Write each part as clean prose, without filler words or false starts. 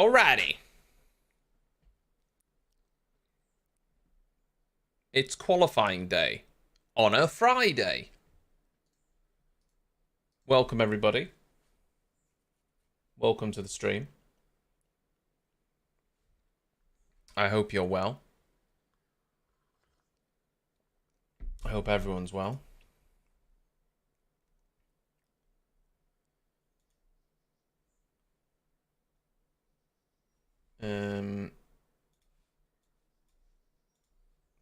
Alrighty. It's qualifying day on a Friday. Welcome, everybody. Welcome to the stream. I hope you're well. I hope everyone's well.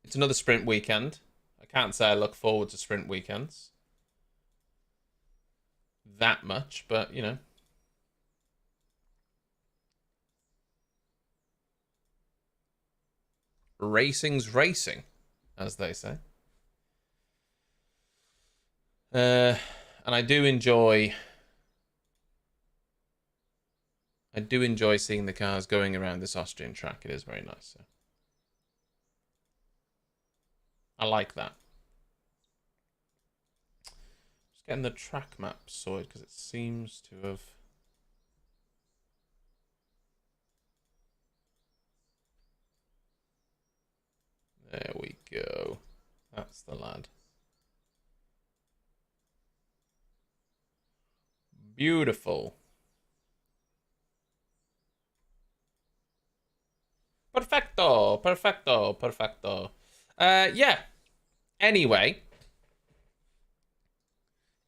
It's another sprint weekend. I can't say I look forward to sprint weekends that much, but you know. Racing's racing, as they say. And I do enjoy seeing the cars going around this Austrian track. It is very nice. So. I like that. Just getting the track map sorted because it seems to have... There we go. That's the lad. Beautiful. Perfecto, perfecto, perfecto. Yeah. Anyway.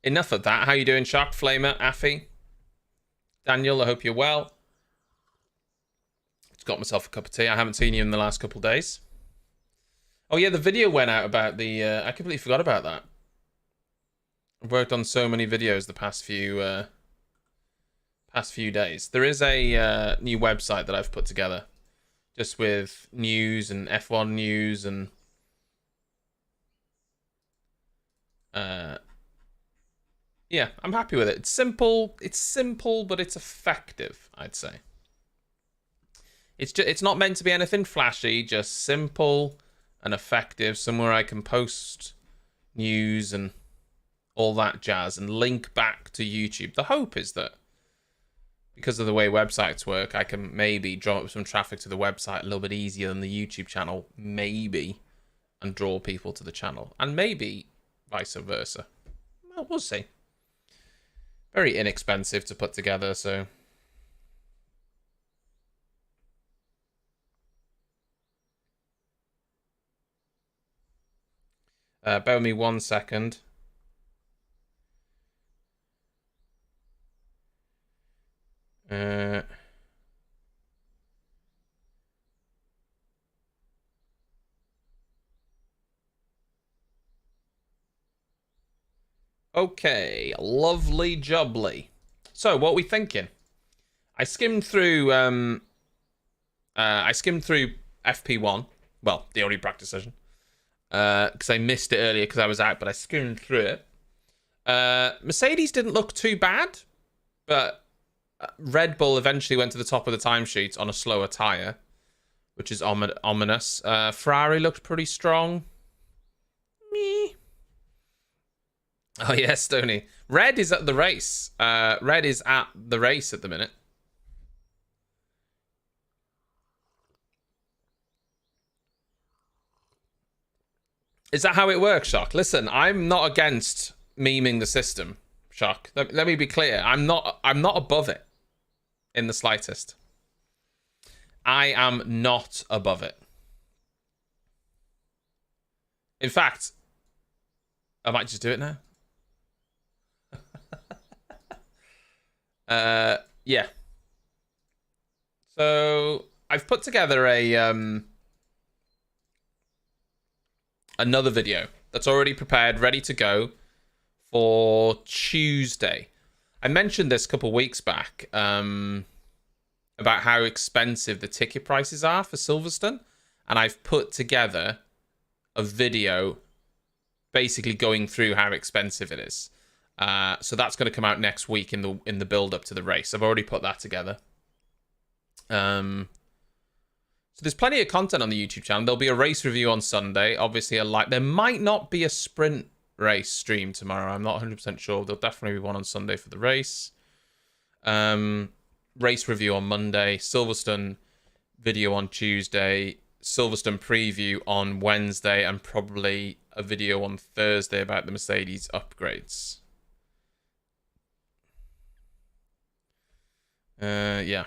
Enough of that. How you doing, Shark Flamer, Affy? Daniel, I hope you're well. Just got myself a cup of tea. I haven't seen you in the last couple of days. Oh yeah, the video went out about the... I completely forgot about that. I've worked on so many videos the past few days. There is a new website that I've put together. Just with news and F1 news and... yeah, I'm happy with it. It's simple, but it's effective, I'd say. It's not meant to be anything flashy, just simple and effective. Somewhere I can post news and all that jazz and link back to YouTube. The hope is that because of the way websites work, I can maybe draw up some traffic to the website a little bit easier than the YouTube channel, maybe, and draw people to the channel. And maybe vice versa. Well, we'll see. Very inexpensive to put together, so... bear with me 1 second. Okay, lovely jubbly. So, what are we thinking? I skimmed through FP1. Well, the only practice session. Because I missed it earlier because I was out, but I skimmed through it. Mercedes didn't look too bad, but Red Bull eventually went to the top of the timesheet on a slower tyre, which is ominous. Ferrari looked pretty strong. Me. Oh, yeah, Stoney. Red is at the race. Red is at the race at the minute. Is that how it works, Shock? Listen, I'm not against memeing the system, Shock. Let me be clear. I'm not above it in the slightest. I am not above it. In fact, I might just do it now. Yeah. So I've put together another video that's already prepared, ready to go for Tuesday. I mentioned this a couple weeks back about how expensive the ticket prices are for Silverstone, and I've put together a video basically going through how expensive it is. So that's going to come out next week in the build up to the race. I've already put that together. So there's plenty of content on the YouTube channel. There'll be a race review on Sunday. Obviously, there might not be a sprint race stream tomorrow. I'm not 100% sure. There'll definitely be one on Sunday for the race. race review on Monday, Silverstone video on Tuesday, Silverstone preview on Wednesday, and probably a video on Thursday about the Mercedes upgrades. Yeah.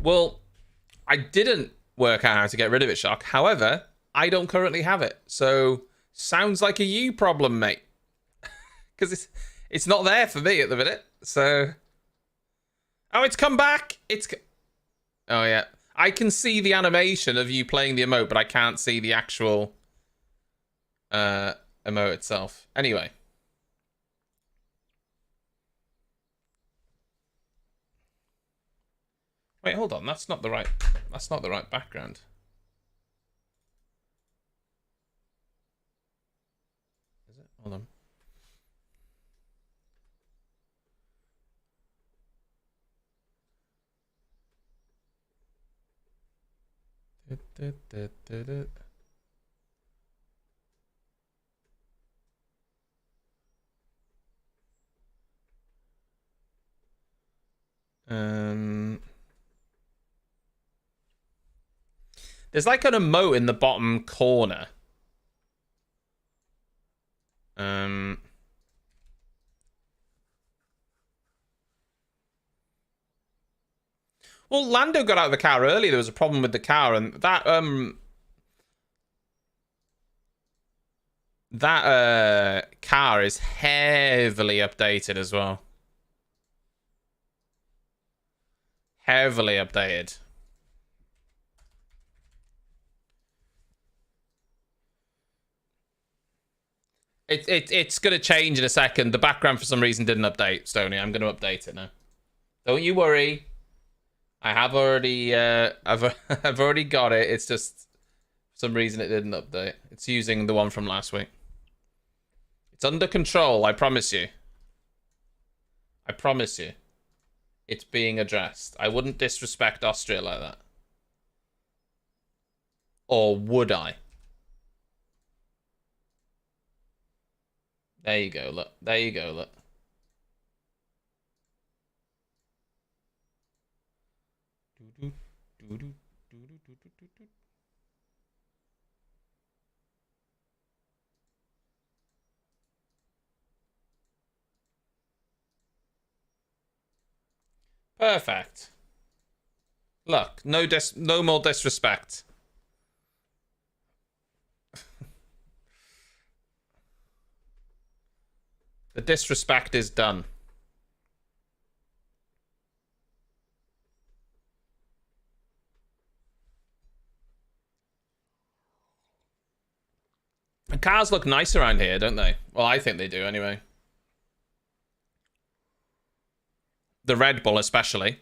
Well, I didn't work out how to get rid of it, Shock. However, I don't currently have it. So, sounds like a you problem, mate. Because it's not there for me at the minute. So... Oh, it's come back! Oh, yeah. I can see the animation of you playing the emote, but I can't see the actual emote itself. Anyway. Wait, hold on. That's not the right background. Is it? Hold on. There's like an emote in the bottom corner. Well, Lando got out of the car early. There was a problem with the car, and that car is heavily updated as well. Heavily updated. It's going to change in a second. The background for some reason didn't update, Stoney. I'm going to update it now. Don't you worry. I have already I've already got it. It's just for some reason it didn't update. It's using the one from last week. It's under control, I promise you. I promise you. It's being addressed. I wouldn't disrespect Austria like that. Or would I? There you go, look. There you go, look. Perfect. Look, no more disrespect. The disrespect is done. The cars look nice around here, don't they? Well, I think they do anyway. The Red Bull especially.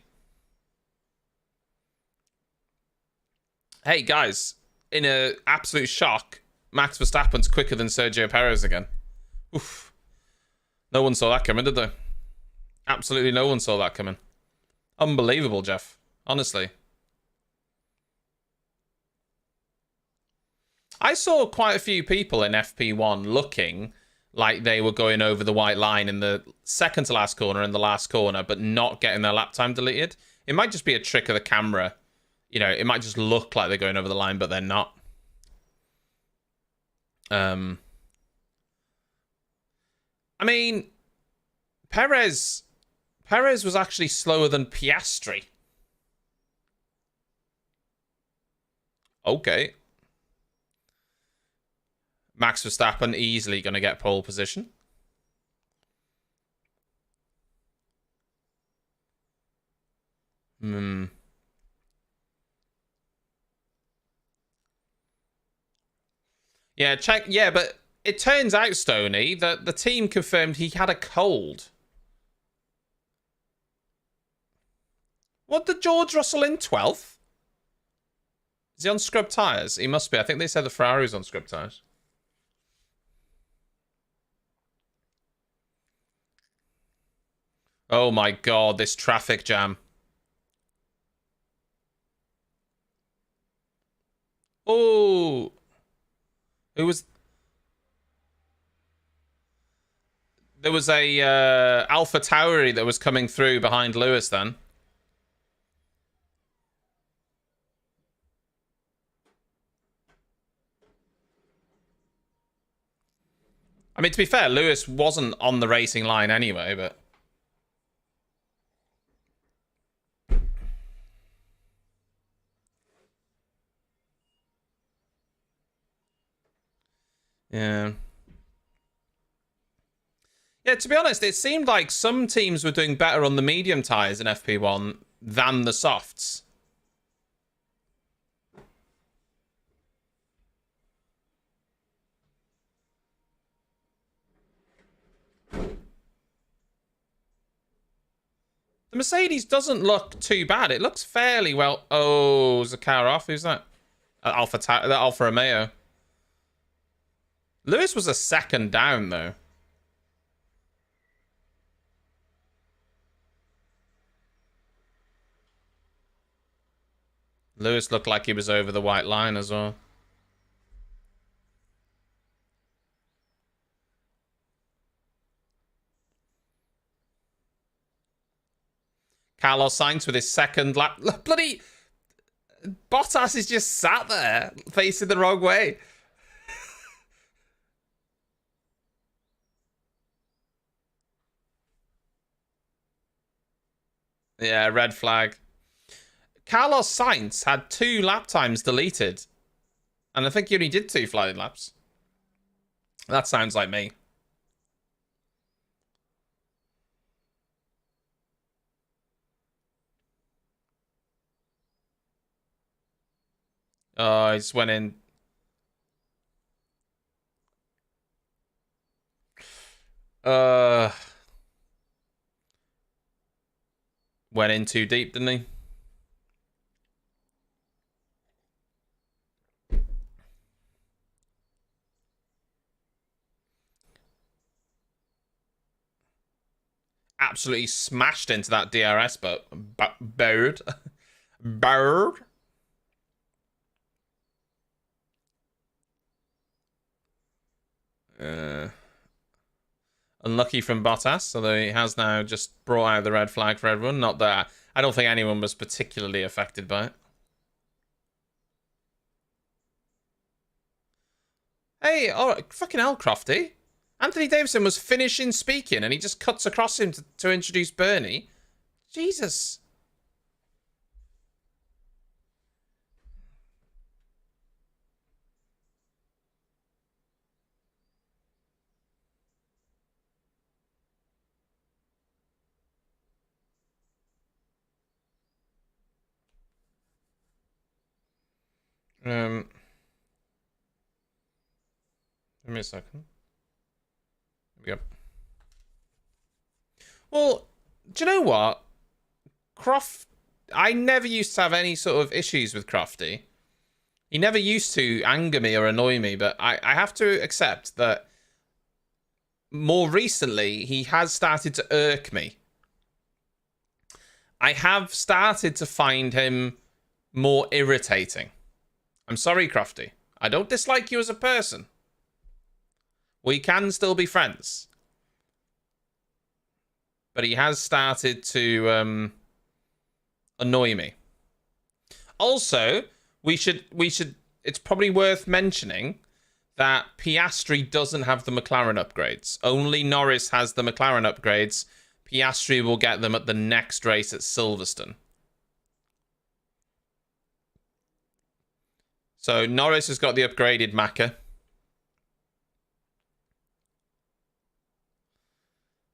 Hey guys, in a absolute shock, Max Verstappen's quicker than Sergio Perez again. Oof. No one saw that coming, did they? Absolutely no one saw that coming. Unbelievable, Jeff. Honestly. I saw quite a few people in FP1 looking like they were going over the white line in the second to last corner and the last corner, but not getting their lap time deleted. It might just be a trick of the camera. You know, it might just look like they're going over the line, but they're not. I mean, Perez was actually slower than Piastri. Okay. Max Verstappen easily going to get pole position. Yeah, check. Yeah, but it turns out, Stoney, that the team confirmed he had a cold. What, did George Russell in 12th? Is he on scrub tyres? He must be. I think they said the Ferrari's on scrub tyres. Oh my god, this traffic jam. Oh. Who was... There was a Alpha Tauri that was coming through behind Lewis then. I mean, to be fair, Lewis wasn't on the racing line anyway, but... Yeah. Yeah, to be honest, it seemed like some teams were doing better on the medium tyres in FP1 than the softs. The Mercedes doesn't look too bad. It looks fairly well... Oh, is the car off? Who's that? Alfa Romeo. Lewis was a second down, though. Lewis looked like he was over the white line as well. Carlos Sainz with his second lap. Bloody Bottas is just sat there facing the wrong way. Yeah, red flag. Carlos Sainz had 2 lap times deleted. And I think he only did 2 flying laps. That sounds like me. Oh, he just went in. Went in too deep, didn't he? Absolutely smashed into that DRS bird. Bird. Unlucky from Bottas, although he has now just brought out the red flag for everyone. Not that I don't think anyone was particularly affected by it. Hey, all right, fucking hell, Crofty. Anthony Davidson was finishing speaking and he just cuts across him to introduce Bernie. Jesus. Give me a second. Here we go. Well, do you know what? I never used to have any sort of issues with Crofty. He never used to anger me or annoy me, but I have to accept that more recently, he has started to irk me. I have started to find him more irritating. I'm sorry, Crofty. I don't dislike you as a person. We can still be friends. But he has started to annoy me. Also, we should it's probably worth mentioning that Piastri doesn't have the McLaren upgrades. Only Norris has the McLaren upgrades. Piastri will get them at the next race at Silverstone. So Norris has got the upgraded Maka.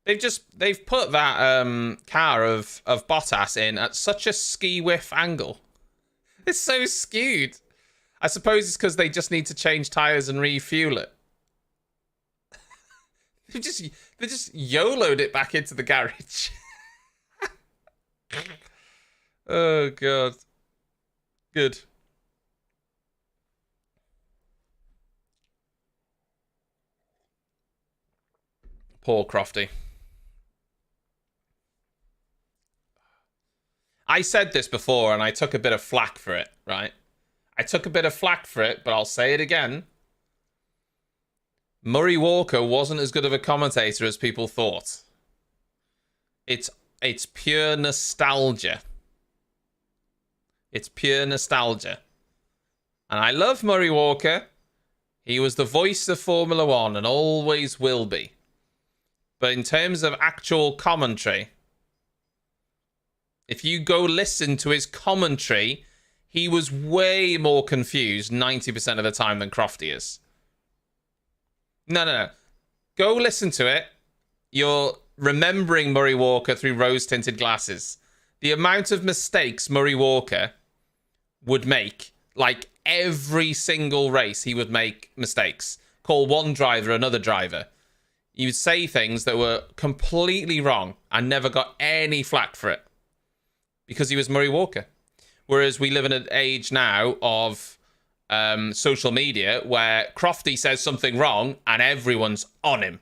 They've put that car of Bottas in at such a ski whiff angle. It's so skewed. I suppose it's because they just need to change tires and refuel it. they just YOLO'd it back into the garage. Oh god. Good. Poor Crofty. I said this before and I took a bit of flack for it, right? I took a bit of flack for it, but I'll say it again. Murray Walker wasn't as good of a commentator as people thought. It's pure nostalgia. It's pure nostalgia. And I love Murray Walker. He was the voice of Formula One and always will be. But in terms of actual commentary, if you go listen to his commentary, he was way more confused 90% of the time than Crofty is. No. Go listen to it. You're remembering Murray Walker through rose-tinted glasses. The amount of mistakes Murray Walker would make, like every single race, he would make mistakes. Call one driver another driver. He would say things that were completely wrong and never got any flack for it. Because he was Murray Walker. Whereas we live in an age now of social media where Crofty says something wrong and everyone's on him.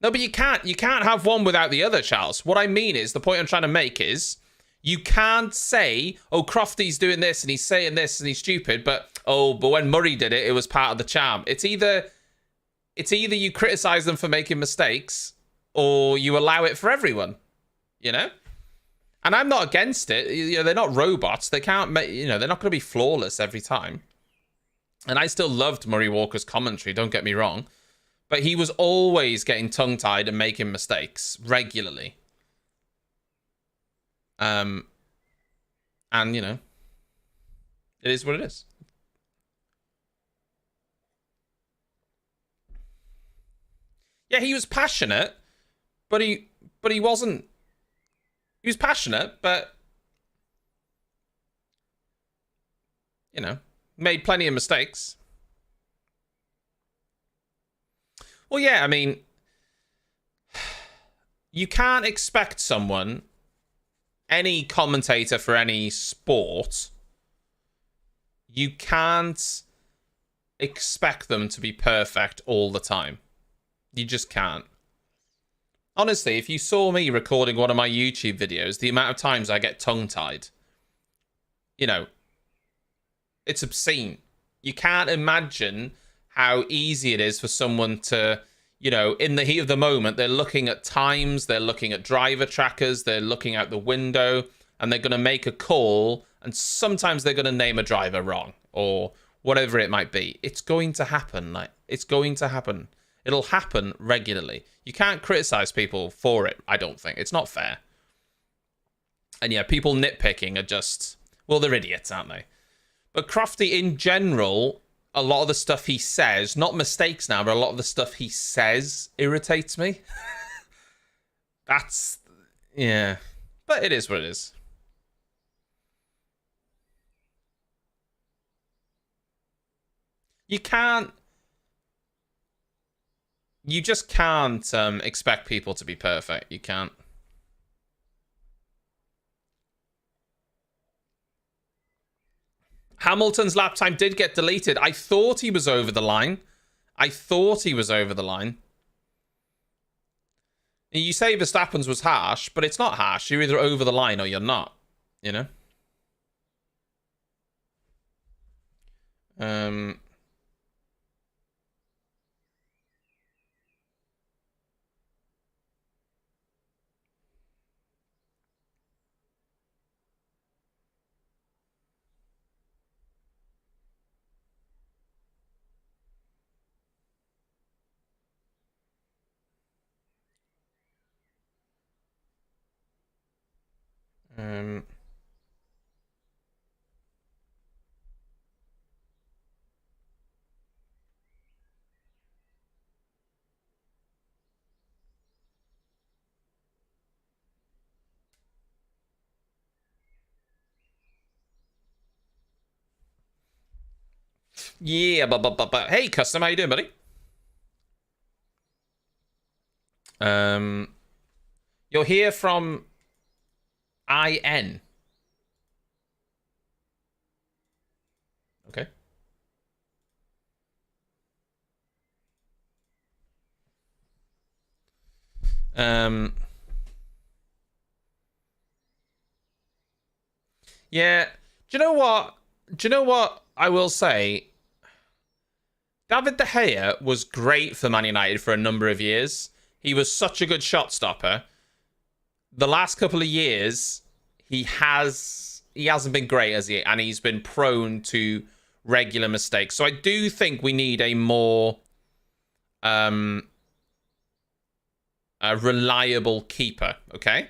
No, but you can't have one without the other, Charles. What I mean is, the point I'm trying to make is, you can't say, oh, Crofty's doing this and he's saying this and he's stupid, but when Murray did it, it was part of the charm. It's either you criticize them for making mistakes or you allow it for everyone, you know? And I'm not against it. You know, they're not robots. They can't make, you know, they're not going to be flawless every time. And I still loved Murray Walker's commentary, don't get me wrong. But he was always getting tongue-tied and making mistakes regularly. And, you know, it is what it is. Yeah, he was passionate, but he wasn't. He was passionate, but, you know, made plenty of mistakes. Well, yeah, I mean, you can't expect someone, any commentator for any sport, you can't expect them to be perfect all the time. You just can't. Honestly, if you saw me recording one of my YouTube videos, the amount of times I get tongue-tied, you know, it's obscene. You can't imagine how easy it is for someone to, you know, in the heat of the moment, they're looking at times, they're looking at driver trackers, they're looking out the window, and they're going to make a call, and sometimes they're going to name a driver wrong, or whatever it might be. It's going to happen. Like, it's going to happen. It'll happen regularly. You can't criticize people for it, I don't think. It's not fair. And yeah, people nitpicking are just, well, they're idiots, aren't they? But Crofty, in general, a lot of the stuff he says, not mistakes now, but a lot of the stuff he says irritates me. That's, yeah. But it is what it is. You just can't expect people to be perfect. You can't. Hamilton's lap time did get deleted. I thought he was over the line. You say Verstappen's was harsh, but it's not harsh. You're either over the line or you're not, you know? Yeah, but hey, custom, how you doing, buddy? You'll hear from IN. Okay. Yeah. Do you know what I will say? David De Gea was great for Man United for a number of years. He was such a good shot stopper. The last couple of years, he hasn't been great, has he? And he's been prone to regular mistakes. So I do think we need a more a reliable keeper, okay?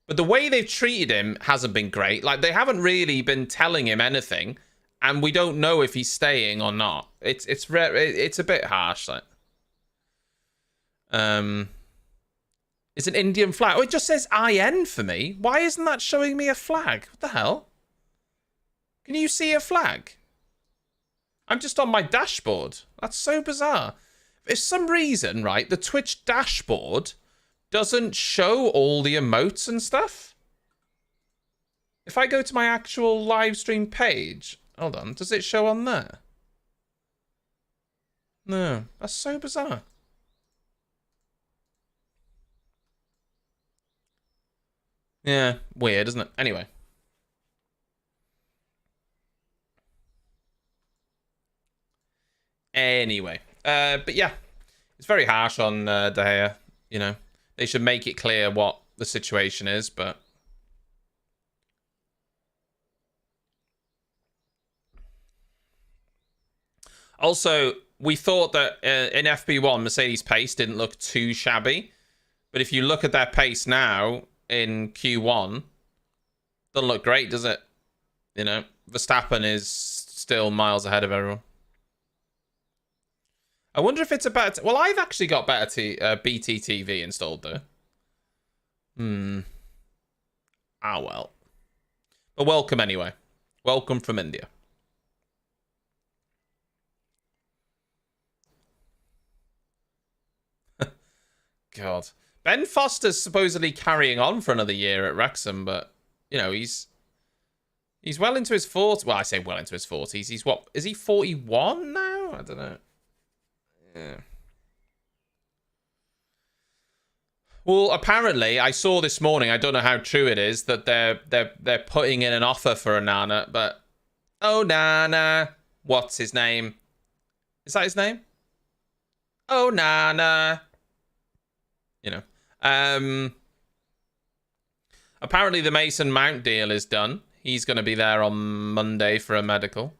But the way they've treated him hasn't been great. Like, they haven't really been telling him anything, and we don't know if he's staying or not. It's a bit harsh, like. It's an Indian flag. Oh, it just says IN for me. Why isn't that showing me a flag? What the hell? Can you see a flag? I'm just on my dashboard. That's so bizarre. For some reason, right, the Twitch dashboard doesn't show all the emotes and stuff. If I go to my actual live stream page, hold on, does it show on there? No, that's so bizarre. Yeah, weird, isn't it? Anyway. But yeah, it's very harsh on De Gea. You know, they should make it clear what the situation is, but also we thought that in FP1 Mercedes pace didn't look too shabby, but if you look at their pace now in Q1, doesn't look great, does it? You know, Verstappen is still miles ahead of everyone. I wonder if it's a better... Well, I've actually got better BT TV installed, though. Ah, well. But welcome anyway. Welcome from India. God. Ben Foster's supposedly carrying on for another year at Wrexham, but, you know, he's well into his 40s. Well, I say well into his 40s. He's what? Is he 41 now? I don't know. Yeah. Well, apparently, I saw this morning, I don't know how true it is, that they're putting in an offer for Onana, but... Oh, Nana. What's his name? Is that his name? Oh, Nana. You know. Apparently the Mason Mount deal is done. He's going to be there on Monday for a medical.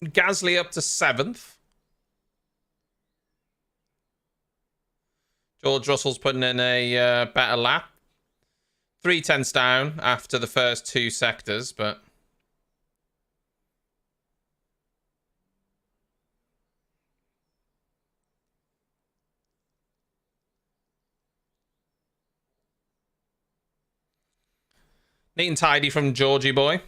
Gasly up to 7th. George Russell's putting in a better lap. 3/10 down after the first 2 sectors, but... Neat and tidy from Georgie boy.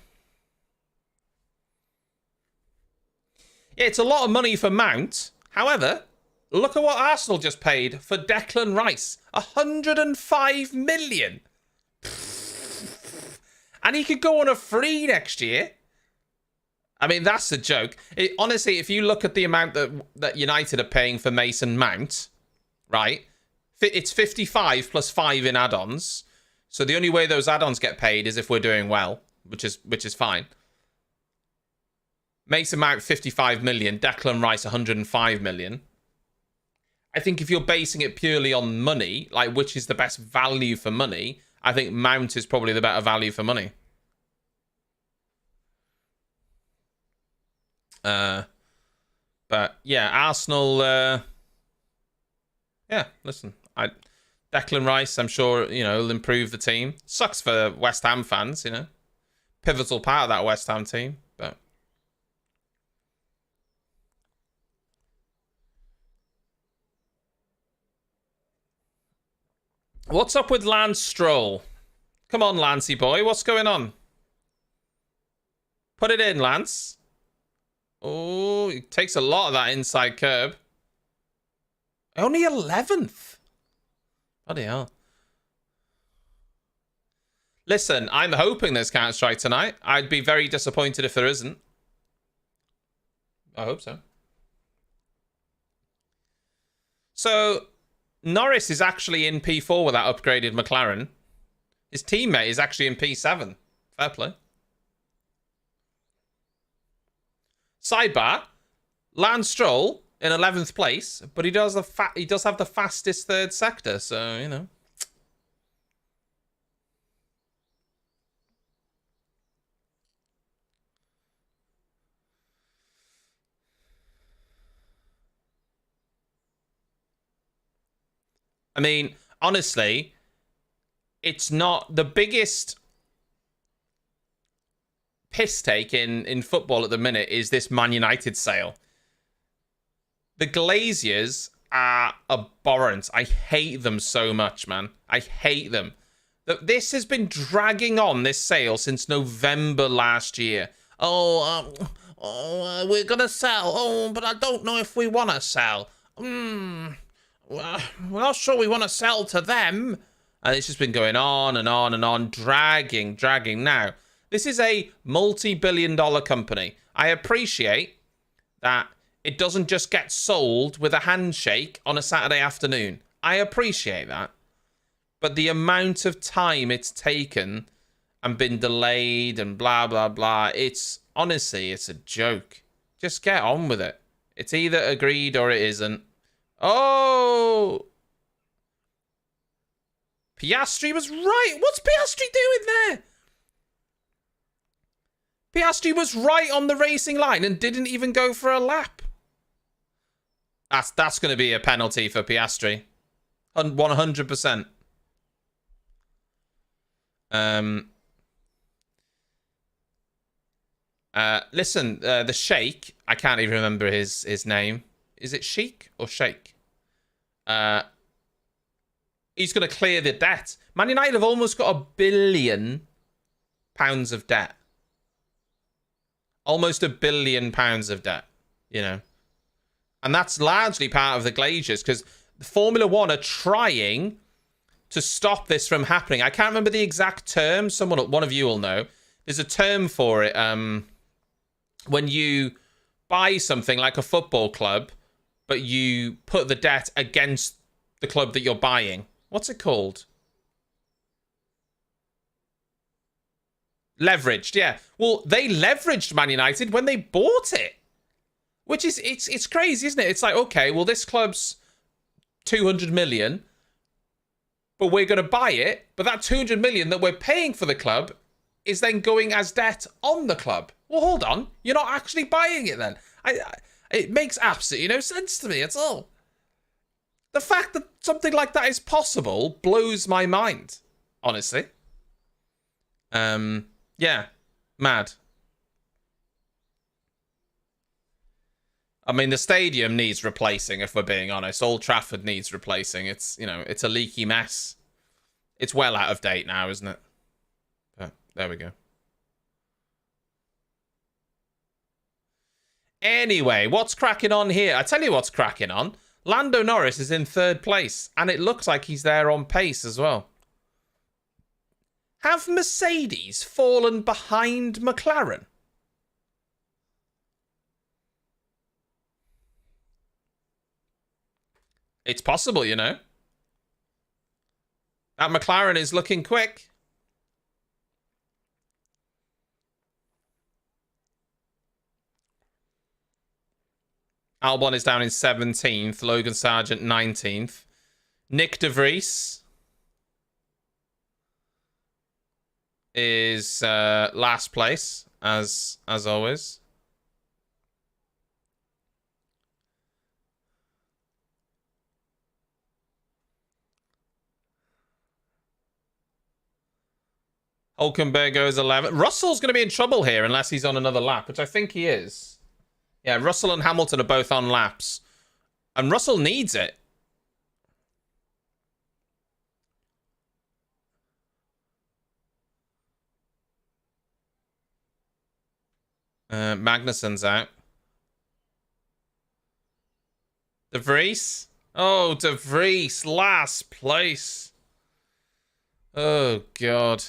Yeah, it's a lot of money for Mount. However, look at what Arsenal just paid for Declan Rice. 105 million. And he could go on a free next year. I mean, that's a joke. Honestly, if you look at the amount that United are paying for Mason Mount, right? It's 55 plus 5 in add-ons. So the only way those add-ons get paid is if we're doing well, which is fine. Mason Mount 55 million, Declan Rice 105 million. I think if you're basing it purely on money, like which is the best value for money, I think Mount is probably the better value for money. But yeah, Arsenal. Yeah, listen, Declan Rice, I'm sure, you know, will improve the team. Sucks for West Ham fans, you know. Pivotal part of that West Ham team, but... What's up with Lance Stroll? Come on, Lancey boy, what's going on? Put it in, Lance. Oh, it takes a lot of that inside curb. Only 11th. Bloody hell. Listen, I'm hoping there's Counter-Strike tonight. I'd be very disappointed if there isn't. I hope so. So, Norris is actually in P4 with that upgraded McLaren. His teammate is actually in P7. Fair play. Sidebar, Lance Stroll in 11th place, but he does have the fastest third sector, so, you know. I mean, honestly, it's not the biggest piss take in football at the minute is this Man United sale. The Glaziers are abhorrent. I hate them so much, man. I hate them. This has been dragging on, this sale, since November last year. We're going to sell. Oh, but I don't know if we want to sell. We're not sure we want to sell to them. And it's just been going on and on and on, dragging. Now, this is a multi-billion-dollar company. I appreciate that it doesn't just get sold with a handshake on a Saturday afternoon. I appreciate that. But the amount of time it's taken and been delayed and blah, blah, blah, honestly, it's a joke. Just get on with it. It's either agreed or it isn't. Oh! Piastri was right. What's Piastri doing there? Piastri was right on the racing line and didn't even go for a lap. That's going to be a penalty for Piastri. 100%. Listen, the Sheikh, I can't even remember his name. Is it Sheikh or Sheikh? He's going to clear the debt. Man United have almost got £1 billion of debt. Almost £1 billion of debt, you know. And that's largely part of the Glaziers, because Formula One are trying to stop this from happening. I can't remember the exact term. One of you will know. There's a term for it. When you buy something like a football club, but you put the debt against the club that you're buying. What's it called? Leveraged, yeah. Well, they leveraged Man United when they bought it. Which is, it's crazy, isn't it? It's like, okay, well, this club's 200 million, but we're going to buy it. But that 200 million that we're paying for the club is then going as debt on the club. Well, hold on. You're not actually buying it then. It makes absolutely no sense to me at all. The fact that something like that is possible blows my mind, honestly. Yeah, mad. I mean, the stadium needs replacing, if we're being honest. Old Trafford needs replacing. It's, you know, it's a leaky mess. It's well out of date now, isn't it? But there we go. Anyway, what's cracking on here? I tell you what's cracking on. Lando Norris is in 3rd place, and it looks like he's there on pace as well. Have Mercedes fallen behind McLaren? It's possible, you know. That McLaren is looking quick. Albon is down in 17th. Logan Sargent 19th. Nick De Vries is last place, as always. Hulkenberg goes 11th. Russell's going to be in trouble here unless he's on another lap, which I think he is. Yeah, Russell and Hamilton are both on laps. And Russell needs it. Magnussen's out. De Vries? Oh, De Vries, last place. Oh, God.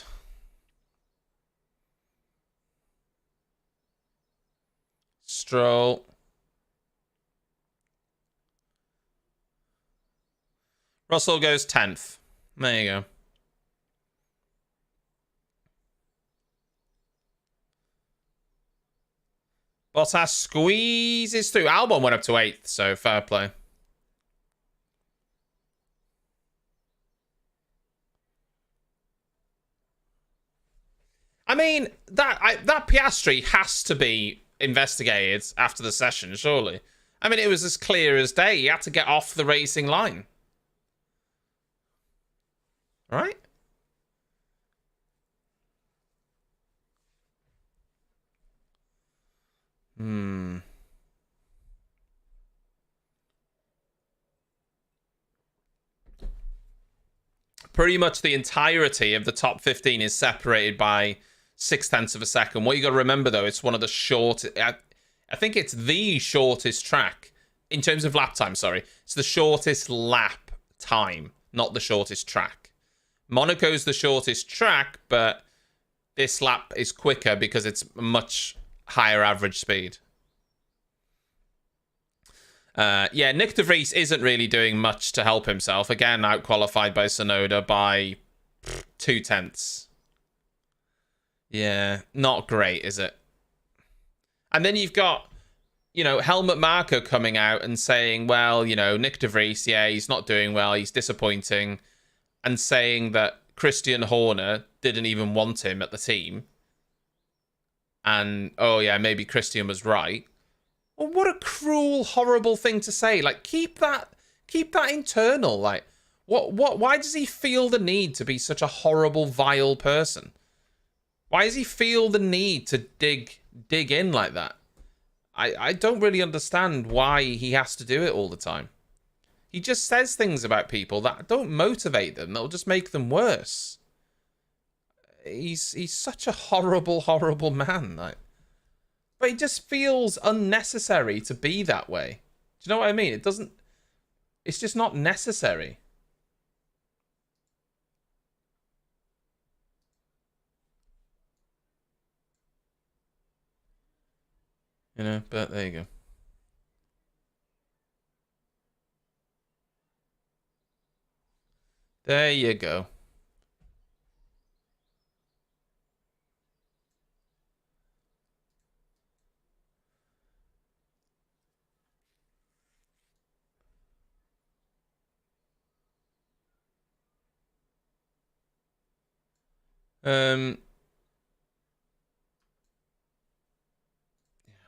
Stroll. Russell goes 10th. There you go. Bottas squeezes through. Albon went up to 8th, so fair play. I mean, that Piastri has to be investigated after the session, surely. I mean, it was as clear as day. He had to get off the racing line. Right? Pretty much the entirety of the top 15 is separated by 0.6 of a second. What you got to remember, though, it's one of the shortest... I think it's the shortest track in terms of lap time, sorry. It's the shortest lap time, not the shortest track. Monaco's the shortest track, but this lap is quicker because it's much higher average speed. Yeah, Nick de Vries isn't really doing much to help himself. Again, out-qualified by Tsunoda by 0.2. Yeah, not great, is it? And then you've got, Helmut Marko coming out and saying, well, Nick de Vries, yeah, he's not doing well, he's disappointing, and saying that Christian Horner didn't even want him at the team. And, oh yeah, maybe Christian was right. Well, what a cruel, horrible thing to say. Like, keep that internal. Like, why does he feel the need to be such a horrible, vile person? Why does he feel the need to dig in like that? I don't really understand why he has to do it all the time. He just says things about people that don't motivate them. That'll just make them worse. He's such a horrible, horrible man. Like, but it just feels unnecessary to be that way. Do you know what I mean? It's just not necessary. But there you go. There you go.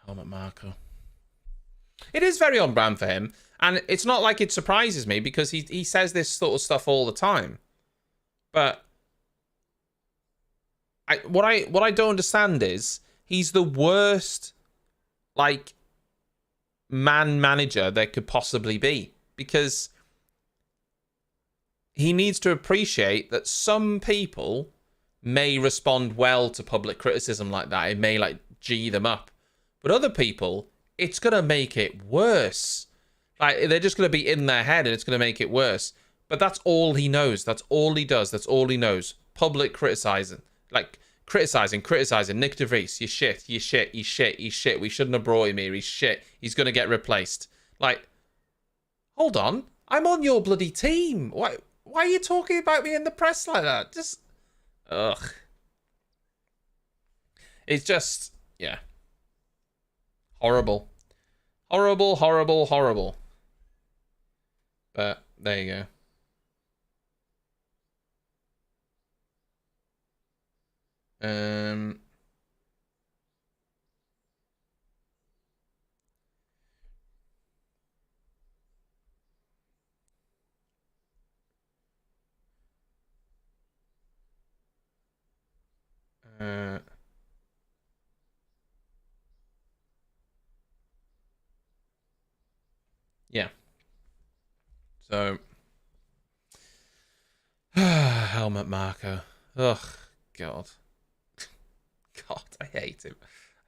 Helmut Marko. It is very on brand for him, and it's not like it surprises me because he says this sort of stuff all the time. But what I don't understand is he's the worst manager there could possibly be, because he needs to appreciate that some people may respond well to public criticism like that. It may G them up. But other people, it's going to make it worse. Like, they're just going to be in their head and it's going to make it worse. But that's all he knows. That's all he does. That's all he knows. Public criticizing. Criticizing. Nick de Vries, you shit. He's shit. We shouldn't have brought him here. He's shit. He's going to get replaced. Hold on. I'm on your bloody team. Why are you talking about me in the press like that? Just... Ugh. It's just... Yeah. Horrible. Horrible. But there you go. Yeah. So, Helmut Marko. Ugh, God. God, I hate him.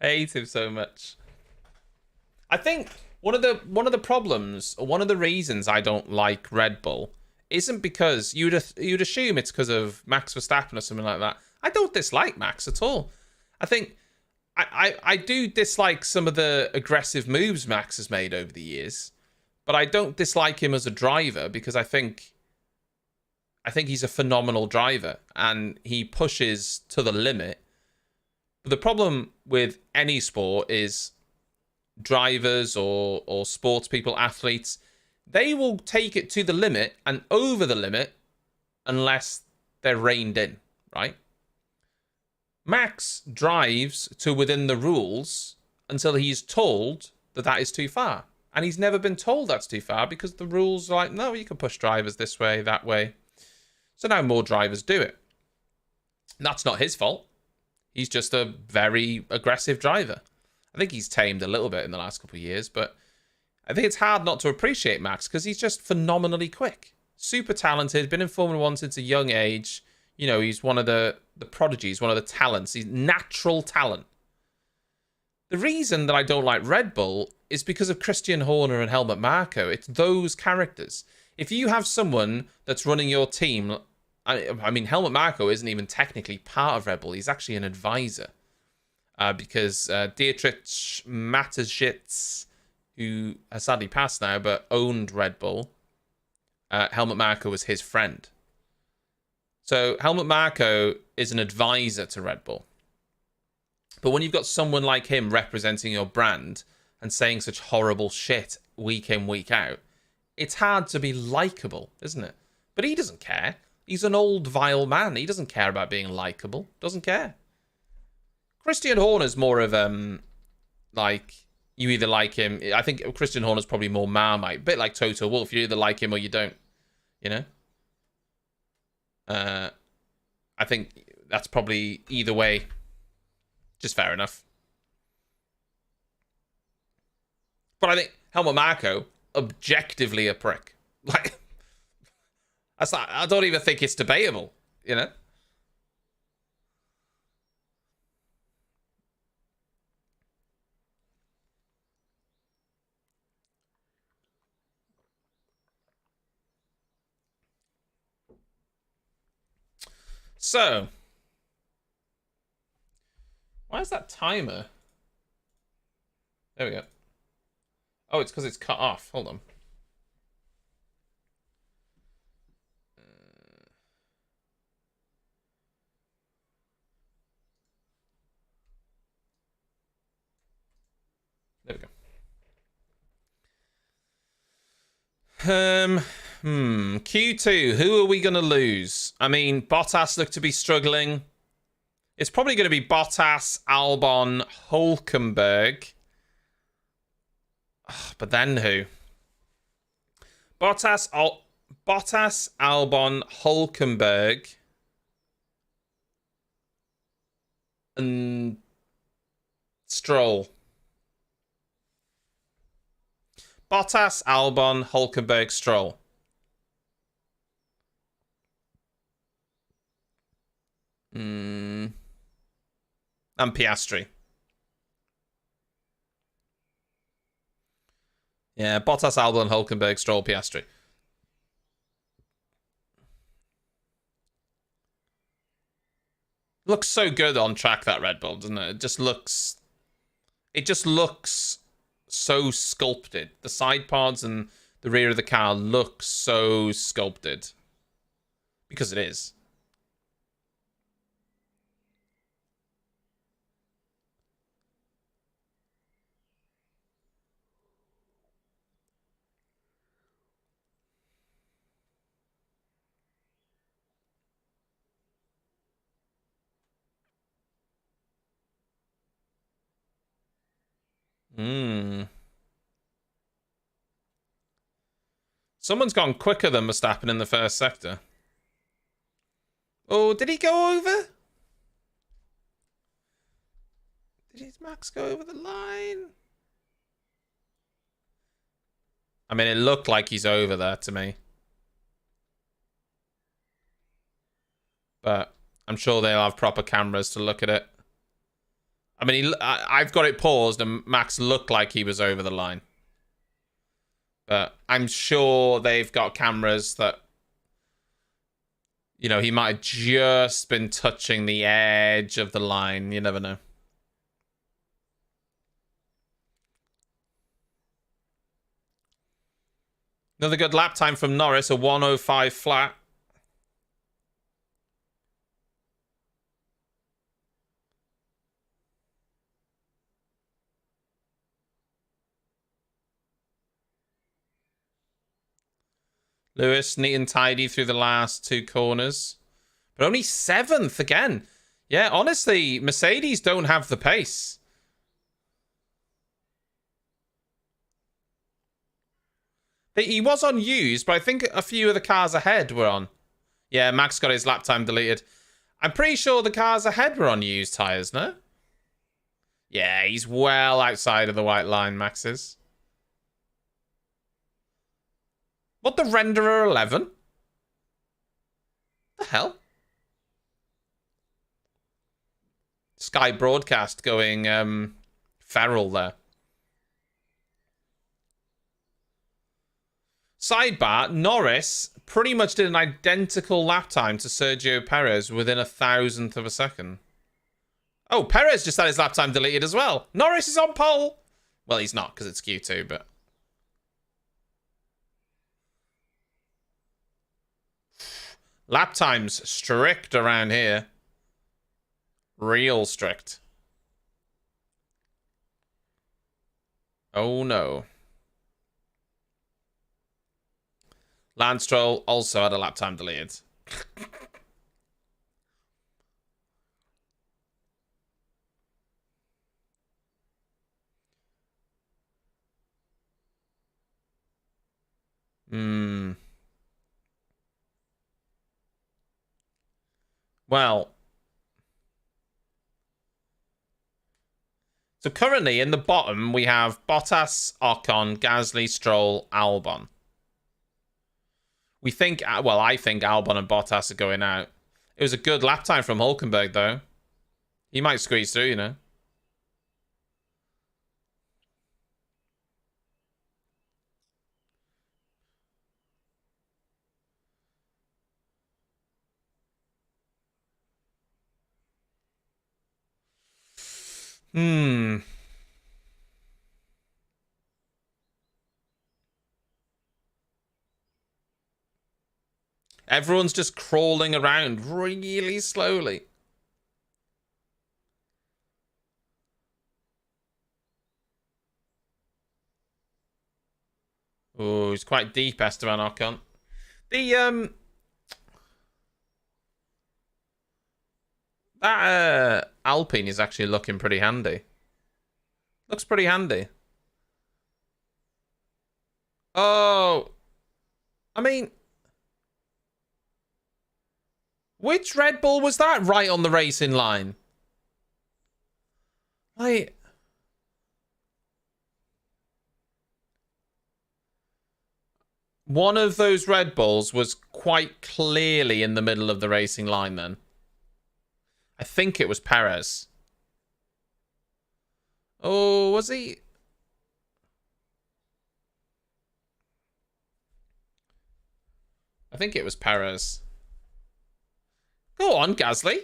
I hate him so much. I think one of the problems, or one of the reasons I don't like Red Bull, isn't because you'd assume it's because of Max Verstappen or something like that. I don't dislike Max at all. I think I do dislike some of the aggressive moves Max has made over the years. But I don't dislike him as a driver because I think he's a phenomenal driver and he pushes to the limit. But the problem with any sport is drivers or sports people, athletes, they will take it to the limit and over the limit unless they're reined in, right? Max drives to within the rules until he's told that that is too far. And he's never been told that's too far because the rules are like, no, you can push drivers this way, that way. So now more drivers do it. And that's not his fault. He's just a very aggressive driver. I think he's tamed a little bit in the last couple of years, but I think it's hard not to appreciate Max because he's just phenomenally quick. Super talented, been in Formula 1 since a young age. You know, he's one of the prodigies, one of the talents. He's natural talent. The reason that I don't like Red Bull is because of Christian Horner and Helmut Marko. It's those characters. If you have someone that's running your team, I mean, Helmut Marko isn't even technically part of Red Bull. He's actually an advisor. Because Dietrich Mateschitz, who has sadly passed now, but owned Red Bull, Helmut Marko was his friend. So Helmut Marko is an advisor to Red Bull. But when you've got someone like him representing your brand and saying such horrible shit week in, week out, it's hard to be likable, isn't it? But he doesn't care. He's an old, vile man. He doesn't care about being likable. Doesn't care. Christian Horner's more of, like, you either like him. I think Christian Horner's probably more Marmite. A bit like Toto Wolff. You either like him or you don't. You know? I think that's probably either way. Just fair enough. But I think Helmut Marko, objectively a prick. Like, that's not, I don't even think it's debatable, you know? So, why is that timer? There we go. Oh, it's because it's cut off. Hold on. There we go. Q2. Who are we going to lose? I mean, Bottas looked to be struggling. It's probably going to be Bottas, Albon, Hülkenberg. But then who? Bottas, Albon, Hülkenberg, and Stroll. Bottas, Albon, Hülkenberg, Stroll. And Piastri. Yeah, Bottas, Albon, Hülkenberg, Stroll, Piastri. Looks so good on track, that Red Bull, doesn't it? It just looks so sculpted. The side pods and the rear of the car look so sculpted. Because it is. Someone's gone quicker than Verstappen in the first sector. Oh, did he go over? Did Max go over the line? I mean, it looked like he's over there to me. But I'm sure they'll have proper cameras to look at it. I mean, I've got it paused and Max looked like he was over the line. But I'm sure they've got cameras that, you know, he might have just been touching the edge of the line. You never know. Another good lap time from Norris, a 1:05 flat. Lewis, neat and tidy through the last 2 corners. But only 7th again. Yeah, honestly, Mercedes don't have the pace. He was on used, but I think a few of the cars ahead were on. Yeah, Max got his lap time deleted. I'm pretty sure the cars ahead were on used tyres, no? Yeah, he's well outside of the white line, Max is. What, the renderer 11? The hell? Sky Broadcast going feral there. Sidebar, Norris pretty much did an identical lap time to Sergio Perez within 1,000th of a second. Oh, Perez just had his lap time deleted as well. Norris is on pole. Well, he's not because it's Q2, but... Lap times strict around here. Real strict. Oh, no. Lance Stroll also had a lap time deleted. Well. So currently in the bottom, we have Bottas, Ocon, Gasly, Stroll, Albon. We think, well, I think Albon and Bottas are going out. It was a good lap time from Hulkenberg, though. He might squeeze through, you know. Everyone's just crawling around really slowly. Oh, he's quite deep, Esteban Ocon. The, that, Alpine is actually looking pretty handy. Looks pretty handy. Oh. I mean... Which Red Bull was that right on the racing line? Like... One of those Red Bulls was quite clearly in the middle of the racing line then. I think it was Perez. Oh, was he? I think it was Perez. Go on, Gasly.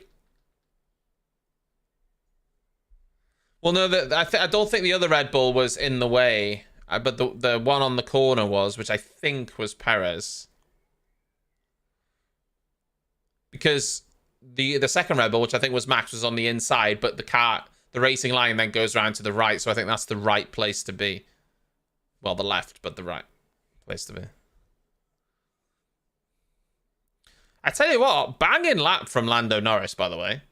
Well, no, I don't think the other Red Bull was in the way, but the one on the corner was, which I think was Perez. Because the second Red Bull, which I think was Max, was on the inside, but the racing line then goes around to the right, so I think that's the right place to be. Well, the left, but the right place to be. I tell you what, banging lap from Lando Norris, by the way.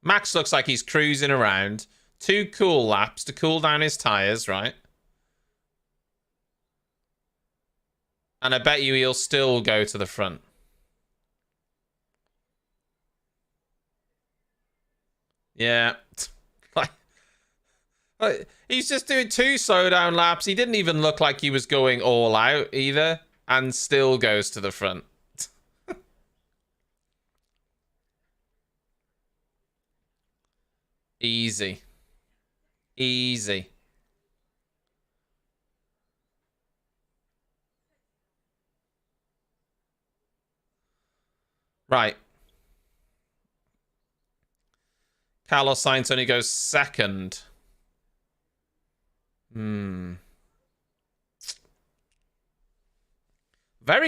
Max looks like he's cruising around. 2 cool laps to cool down his tyres, right? And I bet you he'll still go to the front. Yeah. He's just doing 2 slowdown laps. He didn't even look like he was going all out either. And still goes to the front. Easy. Easy. Right. Carlos Sainz only goes second. Very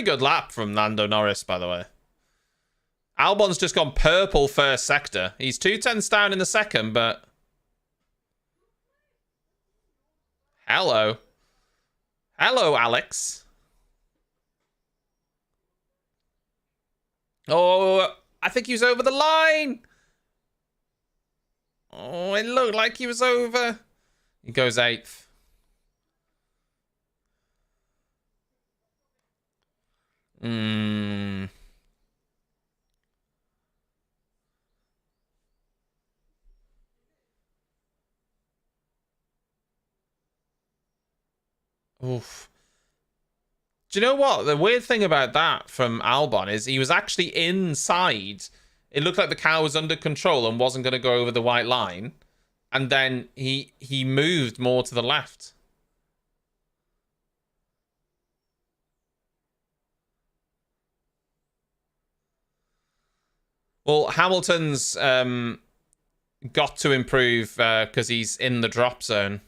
good lap from Lando Norris, by the way. Albon's just gone purple first sector. He's 2 tenths down in the second, but... Hello. Hello, Alex. Oh, I think he was over the line. Oh, it looked like he was over. He goes 8th. Oof. Do you know what? The weird thing about that from Albon is he was actually inside. It looked like the car was under control and wasn't going to go over the white line. And then he moved more to the left. Well, Hamilton's got to improve because he's in the drop zone.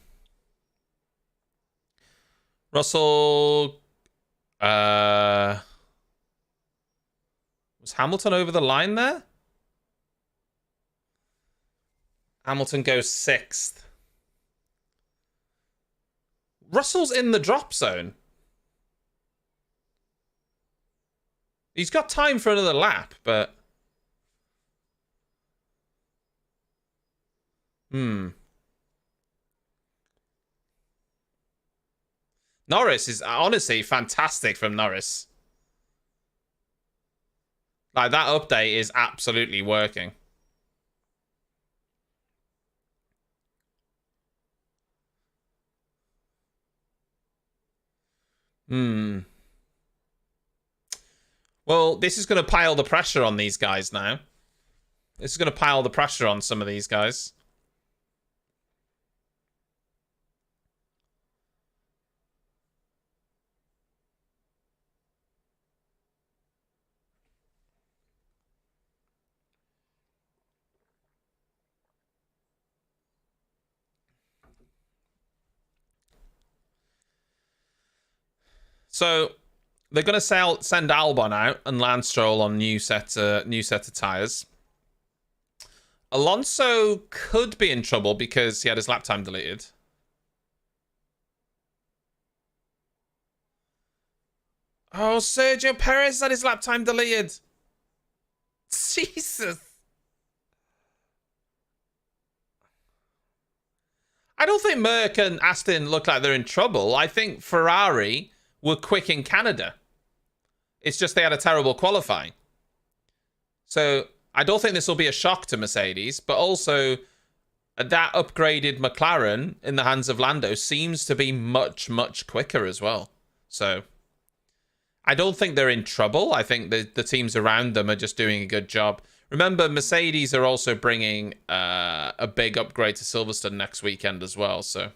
Russell... was Hamilton over the line there? Hamilton goes 6th. Russell's in the drop zone. He's got time for another lap, but... Norris is honestly fantastic from Norris. Like, that update is absolutely working. Well, this is going to pile the pressure on these guys now. This is going to pile the pressure on some of these guys. So they're going to send Albon out and Lance Stroll on new set of tires. Alonso could be in trouble because he had his lap time deleted. Oh, Sergio Perez had his lap time deleted. Jesus. I don't think Merc and Aston look like they're in trouble. I think Ferrari were quick in Canada. It's just they had a terrible qualifying. So I don't think this will be a shock to Mercedes, but also that upgraded McLaren in the hands of Lando seems to be much, much quicker as well. So I don't think they're in trouble. I think the teams around them are just doing a good job. Remember, Mercedes are also bringing a big upgrade to Silverstone next weekend as well, so...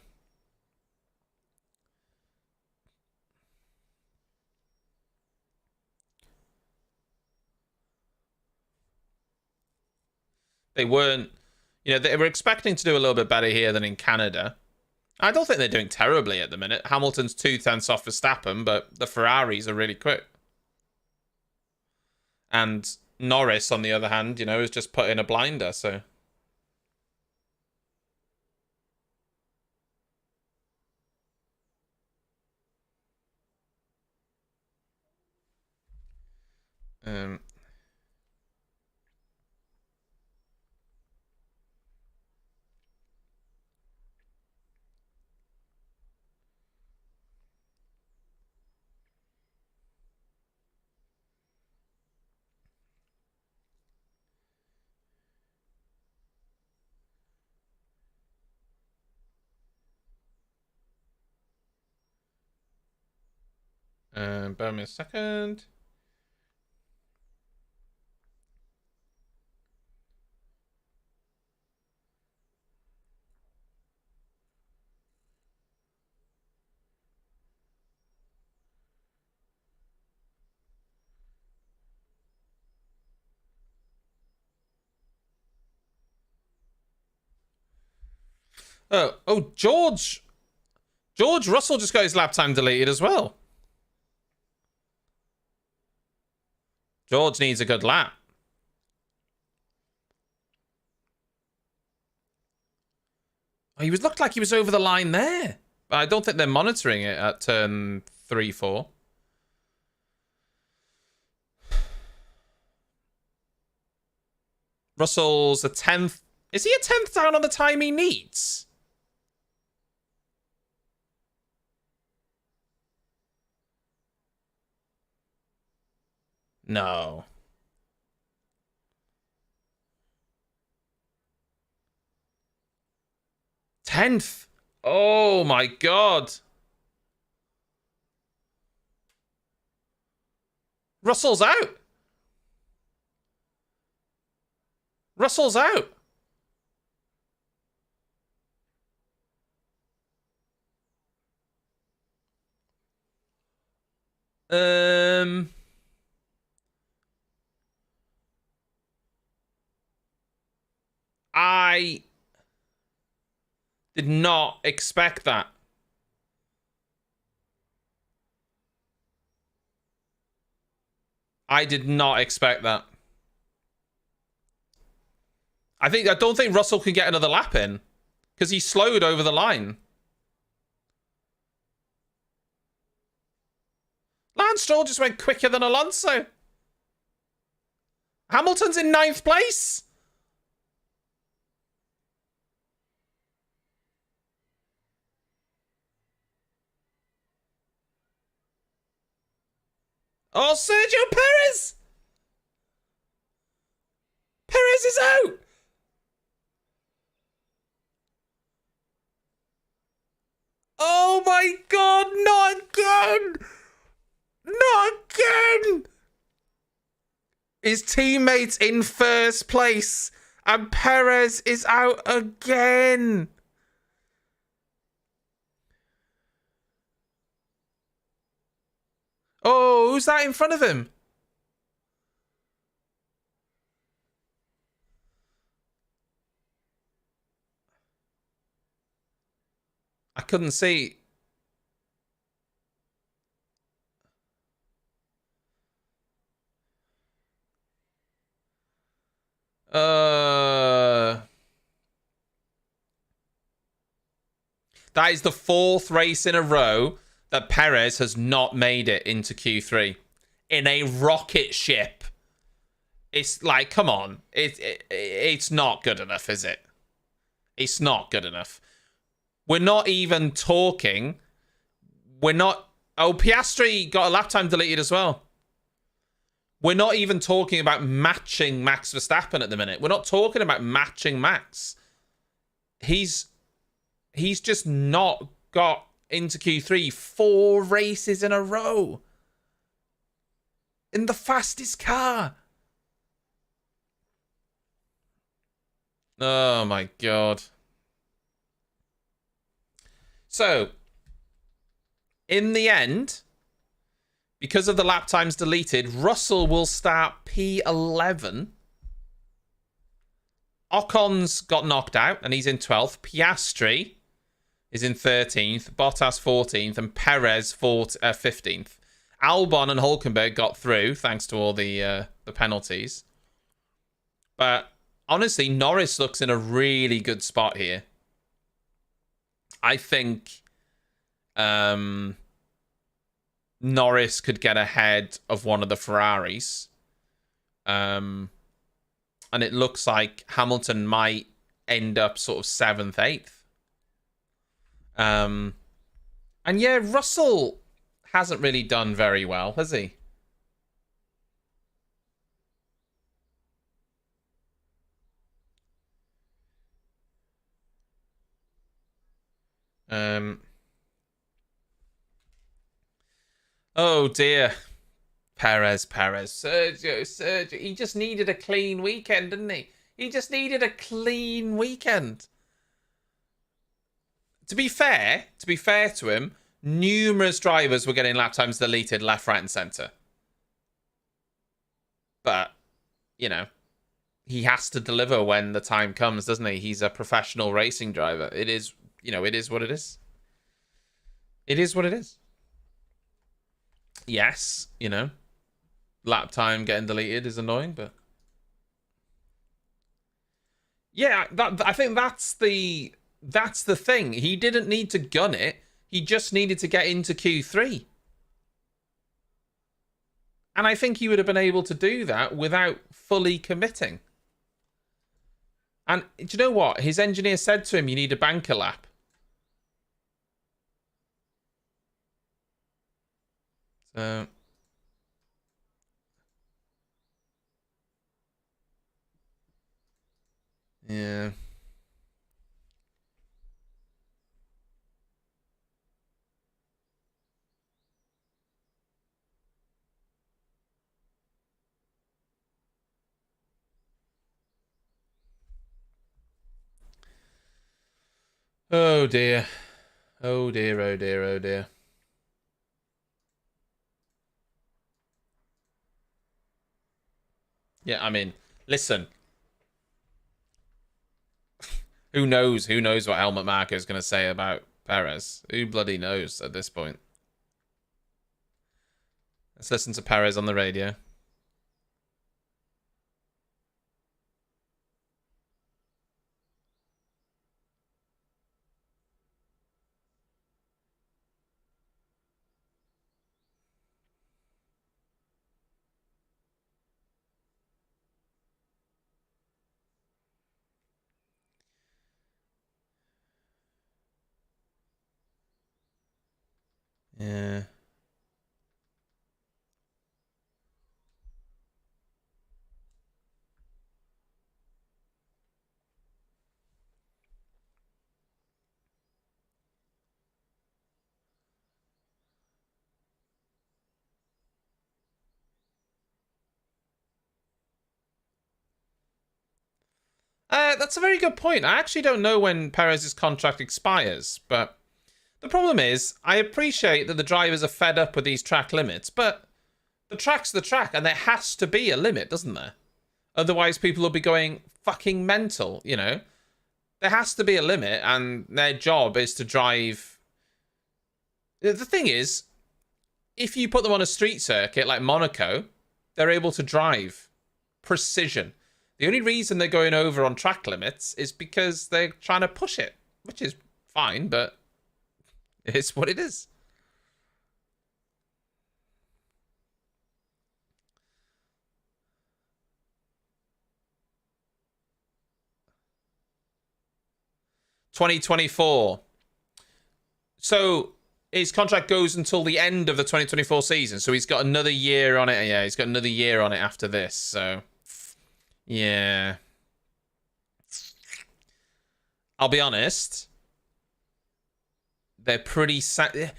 They weren't... You know, they were expecting to do a little bit better here than in Canada. I don't think they're doing terribly at the minute. Hamilton's 2 tenths off Verstappen, but the Ferraris are really quick. And Norris, on the other hand, you know, is just put in a blinder, so... bear me a second. Oh, George Russell just got his lap time deleted as well. George needs a good lap. Oh, looked like he was over the line there. But I don't think they're monitoring it at turn 3, 4. Russell's a 10th. Is he a 10th down on the time he needs? No. 10th. Oh my god. Russell's out. Russell's out. I did not expect that. I did not expect that. I don't think Russell can get another lap in because he slowed over the line. Lance Stroll just went quicker than Alonso. Hamilton's in 9th place. Oh, Sergio Perez! Perez is out! Oh my god, not again! Not again! His teammate's in 1st place, and Perez is out again! Oh, who's that in front of him? I couldn't see. That is the 4th race in a row that Perez has not made it into Q3 in a rocket ship. It's like, come on. It's not good enough, is it? It's not good enough. We're not even talking. We're not... Oh, Piastri got a lap time deleted as well. We're not even talking about matching Max Verstappen at the minute. We're not talking about matching Max. He's just not got into Q3 4 races in a row. In the fastest car. Oh my god. So, in the end, because of the lap times deleted, Russell will start P11. Ocon's got knocked out, and he's in 12th. Piastri is in 13th. Bottas 14th, and Perez 15th. Albon and Hulkenberg got through, thanks to all the penalties. But honestly, Norris looks in a really good spot here. I think Norris could get ahead of one of the Ferraris. And it looks like Hamilton might end up sort of 7th, 8th. And yeah, Russell hasn't really done very well, has he? Oh dear. Perez. Sergio. He just needed a clean weekend, didn't he? He just needed a clean weekend. To be fair to him, numerous drivers were getting lap times deleted left, right, and centre. But, you know, he has to deliver when the time comes, doesn't he? He's a professional racing driver. It is you know, it is what it is. It is what it is. Yes, you know, lap time getting deleted is annoying, but yeah, I think that's the thing. He didn't need to gun it. He just needed to get into Q3. And I think he would have been able to do that without fully committing. And do you know what? His engineer said to him, you need a banker lap. So... yeah. Oh dear. Oh dear, oh dear, oh dear. Yeah, I mean, listen. Who knows? Who knows what Helmut Marko is going to say about Perez? Who bloody knows at this point? Let's listen to Perez on the radio. Yeah. That's a very good point. I actually don't know when Perez's contract expires, but the problem is, I appreciate that the drivers are fed up with these track limits, but the track's the track, and there has to be a limit, doesn't there? Otherwise, people will be going fucking mental, you know? There has to be a limit, and their job is to drive... The thing is, if you put them on a street circuit like Monaco, they're able to drive precision. The only reason they're going over on track limits is because they're trying to push it, which is fine, but it's what it is. $2024. So his contract goes until the end of the 2024 season. So he's got another year on it. Yeah, he's got another year on it after this. So, yeah. I'll be honest. They're pretty...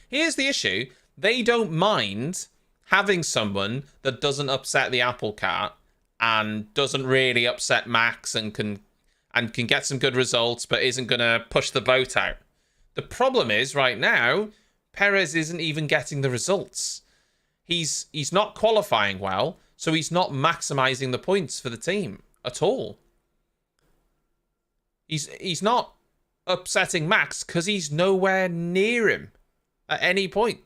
Here's the issue. They don't mind having someone that doesn't upset the apple cart and doesn't really upset Max and can get some good results, but isn't going to push the boat out. The problem is, right now, Perez isn't even getting the results. He's not qualifying well, so he's not maximizing the points for the team at all. He's not upsetting Max because he's nowhere near him at any point,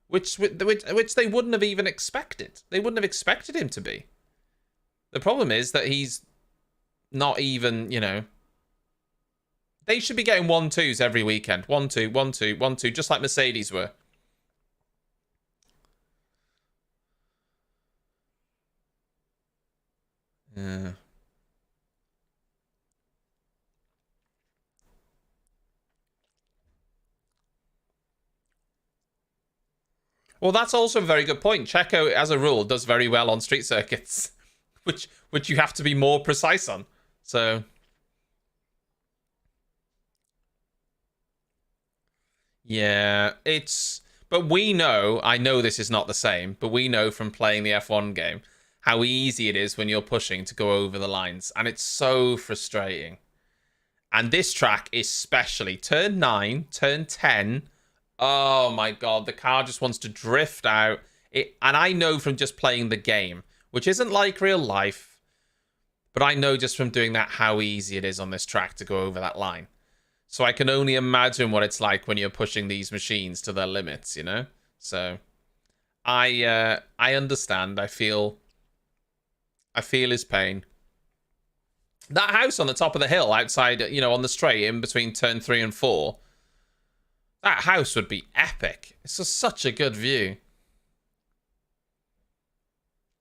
which they wouldn't have even expected. They wouldn't have expected him to be. The problem is that he's not even, you know... They should be getting 1-2s every weekend. 1-2, 1-2, 1-2, just like Mercedes were. Yeah. Well, that's also a very good point. Checo, as a rule, does very well on street circuits, which you have to be more precise on. So... yeah, it's... But we know, I know this is not the same, but we know from playing the F1 game how easy it is when you're pushing to go over the lines. And it's so frustrating. And this track especially. Turn 9, turn 10. Oh my god, the car just wants to drift out. And I know from just playing the game, which isn't like real life, but I know just from doing that how easy it is on this track to go over that line. So I can only imagine what it's like when you're pushing these machines to their limits, you know? So I understand. I feel his pain. That house on the top of the hill outside, you know, on the straight in between turn 3 and 4. That house would be epic. It's just such a good view.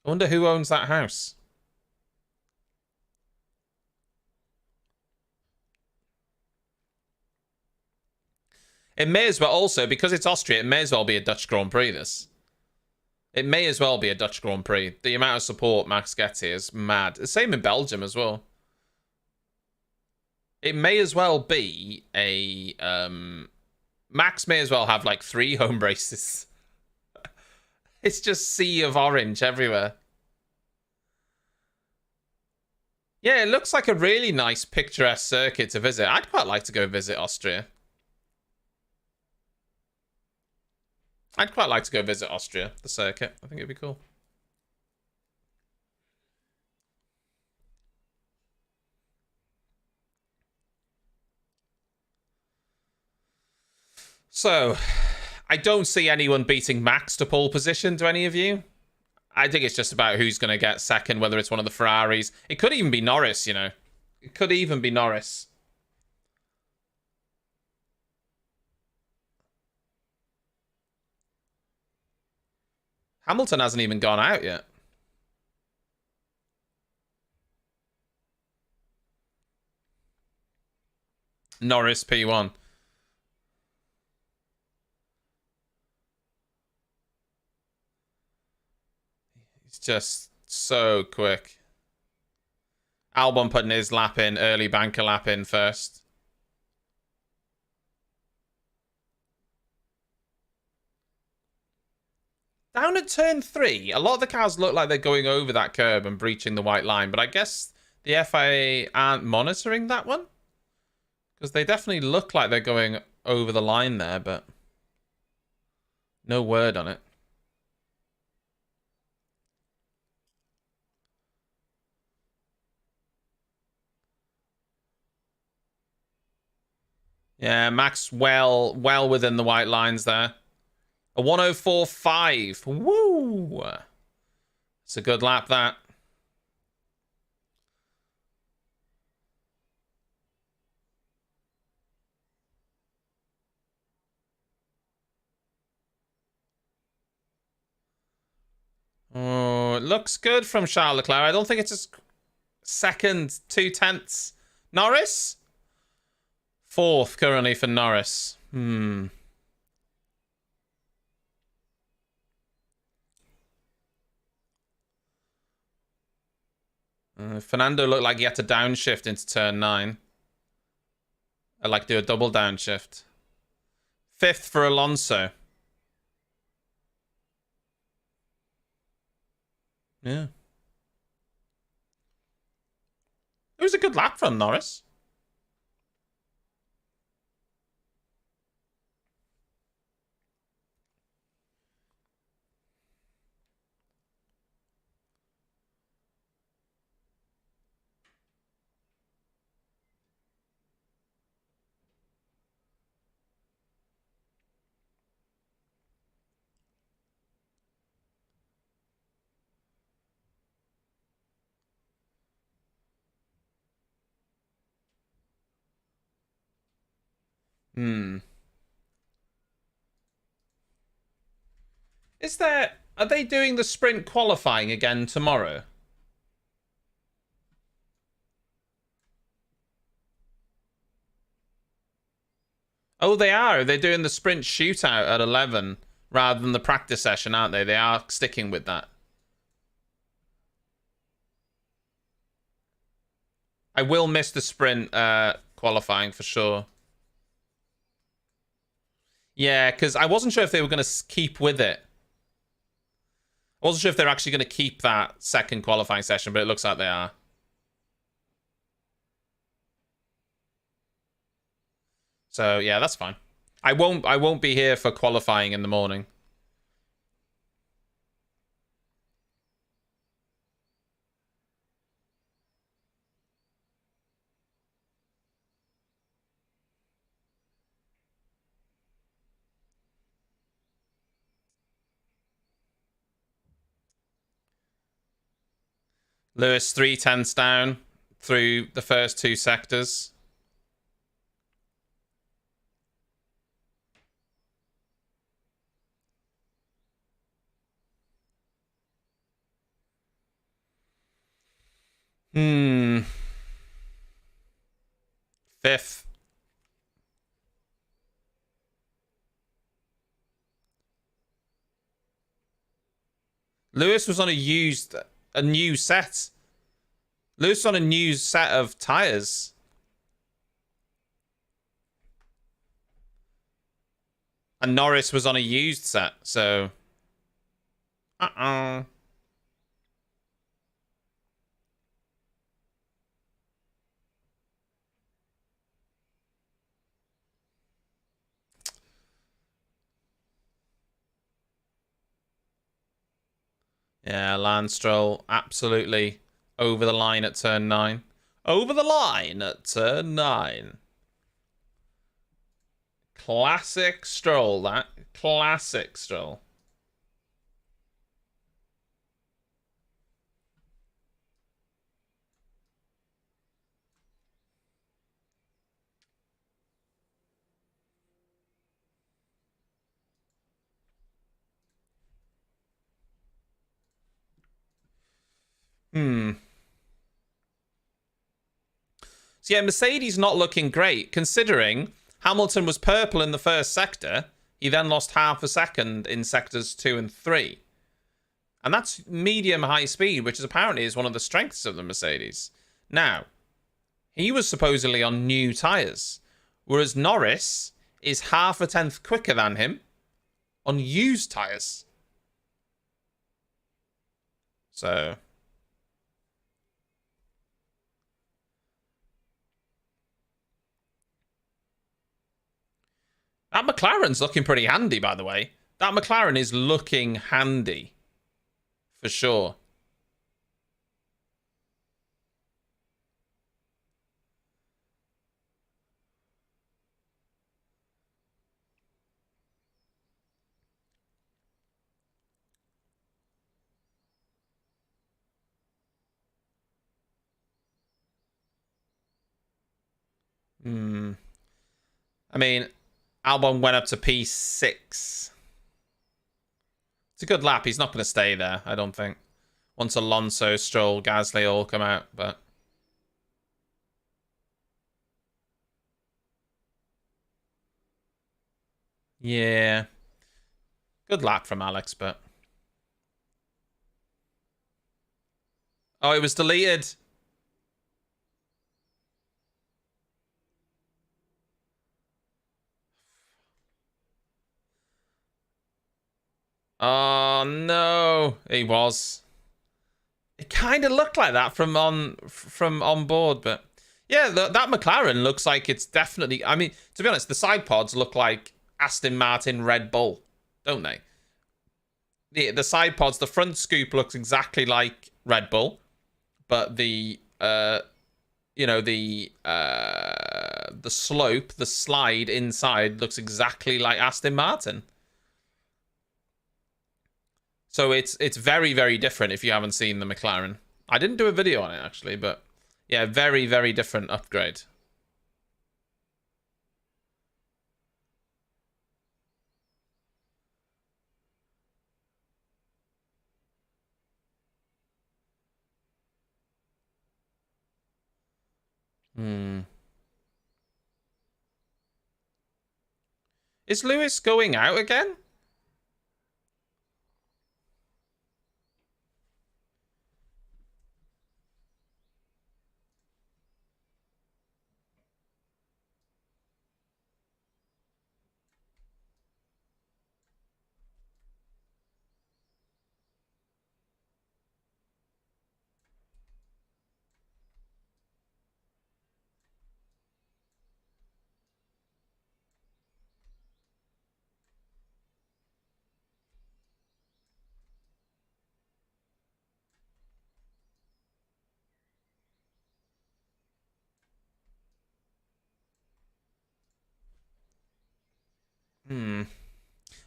I wonder who owns that house. It may as well also, because it's Austria, it may as well be a Dutch Grand Prix, this. It may as well be a Dutch Grand Prix. The amount of support Max gets here is mad. The same in Belgium as well. It may as well be a... Max may as well have like 3 home races. It's just sea of orange everywhere. Yeah, it looks like a really nice picturesque circuit to visit. I'd quite like to go visit Austria. I'd quite like to go visit Austria, the circuit. I think it'd be cool. So, I don't see anyone beating Max to pole position, do any of you? I think it's just about who's going to get second, whether it's one of the Ferraris. It could even be Norris, you know. It could even be Norris. Hamilton hasn't even gone out yet. Norris P1. He's just so quick. Albon putting his lap in, early banker lap in first. Down at turn 3, a lot of the cars look like they're going over that curb and breaching the white line, but I guess the FIA aren't monitoring that one? Because they definitely look like they're going over the line there, but no word on it. Yeah, Max well within the white lines there. A 104.5. Woo! It's a good lap, that. Oh, it looks good from Charles Leclerc. I don't think it's his second 2/10. Norris? 4th currently for Norris. Fernando looked like he had to downshift into turn 9. I'd like to do a double downshift. 5th for Alonso. Yeah. It was a good lap from Norris. Are they doing the sprint qualifying again tomorrow? Oh, they are. They're doing the sprint shootout at 11 rather than the practice session, aren't they? They are sticking with that. I will miss the sprint qualifying for sure. Yeah, because I wasn't sure if they were going to keep with it. I wasn't sure if they're actually going to keep that second qualifying session, but it looks like they are. So yeah, that's fine. I won't be here for qualifying in the morning. Lewis 3/10 down through the first two sectors. Fifth. Lewis was on a new set. Lewis on a new set of tires. And Norris was on a used set, so... Yeah, Lance Stroll absolutely over the line at turn 9. Over the line at turn 9. Classic Stroll, that. Classic Stroll. So yeah, Mercedes not looking great, considering Hamilton was purple in the first sector. He then lost half a second in sectors 2 and 3. And that's medium high speed, which is apparently is one of the strengths of the Mercedes. Now, he was supposedly on new tyres, whereas Norris is half a tenth quicker than him on used tyres. So... that McLaren's looking pretty handy, by the way. That McLaren is looking handy. For sure. I mean, Albon went up to P6. It's a good lap. He's not going to stay there, I don't think. Once Alonso, Stroll, Gasly all come out, but... yeah. Good lap from Alex, but... oh, it was deleted. Oh, no. He was. It kind of looked like that from on board, but... yeah, that McLaren looks like it's definitely... I mean, to be honest, the side pods look like Aston Martin Red Bull, don't they? The side pods, the front scoop looks exactly like Red Bull, but the slope, the slide inside looks exactly like Aston Martin. So it's very, very different if you haven't seen the McLaren. I didn't do a video on it, actually, but yeah, very, very different upgrade. Is Lewis going out again?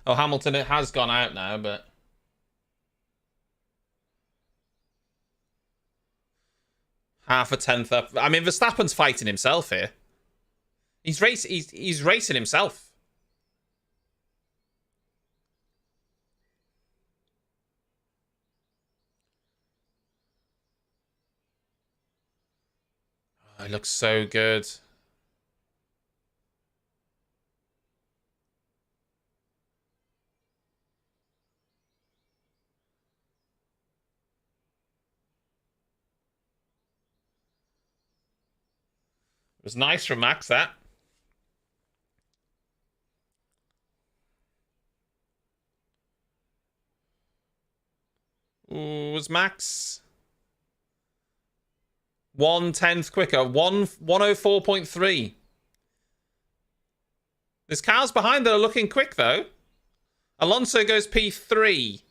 Oh, Hamilton, it has gone out now, but... Half a tenth up. I mean, Verstappen's fighting himself here. He's racing himself. Oh, it looks so good. It was nice from Max, that. Ooh, was Max 1/10 quicker? 104.3. There's cars behind that are looking quick, though. Alonso goes P3.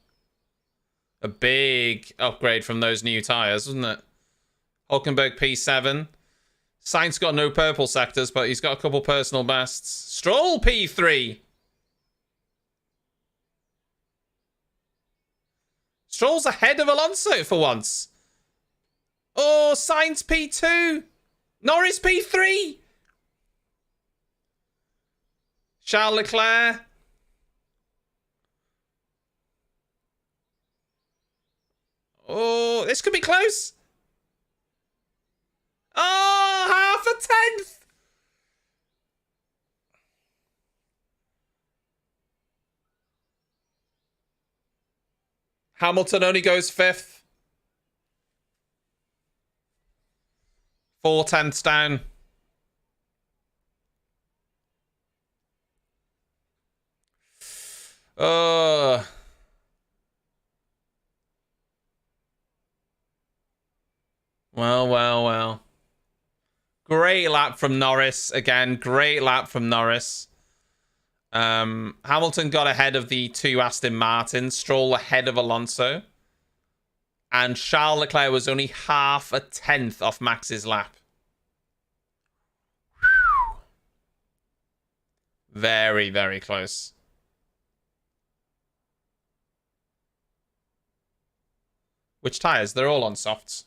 A big upgrade from those new tyres, wasn't it? Hulkenberg P7. Sainz got no purple sectors, but he's got a couple personal bests. Stroll P3. Stroll's ahead of Alonso for once. Oh, Sainz P2. Norris P3. Charles Leclerc. Oh, this could be close. Oh, half a tenth. Hamilton only goes 5th. 4/10 down. Oh. Well. Great lap from Norris. Again, great lap from Norris. Hamilton got ahead of the 2 Aston Martins. Stroll ahead of Alonso. And Charles Leclerc was only half a tenth off Max's lap. Very, very close. Which tyres? They're all on softs.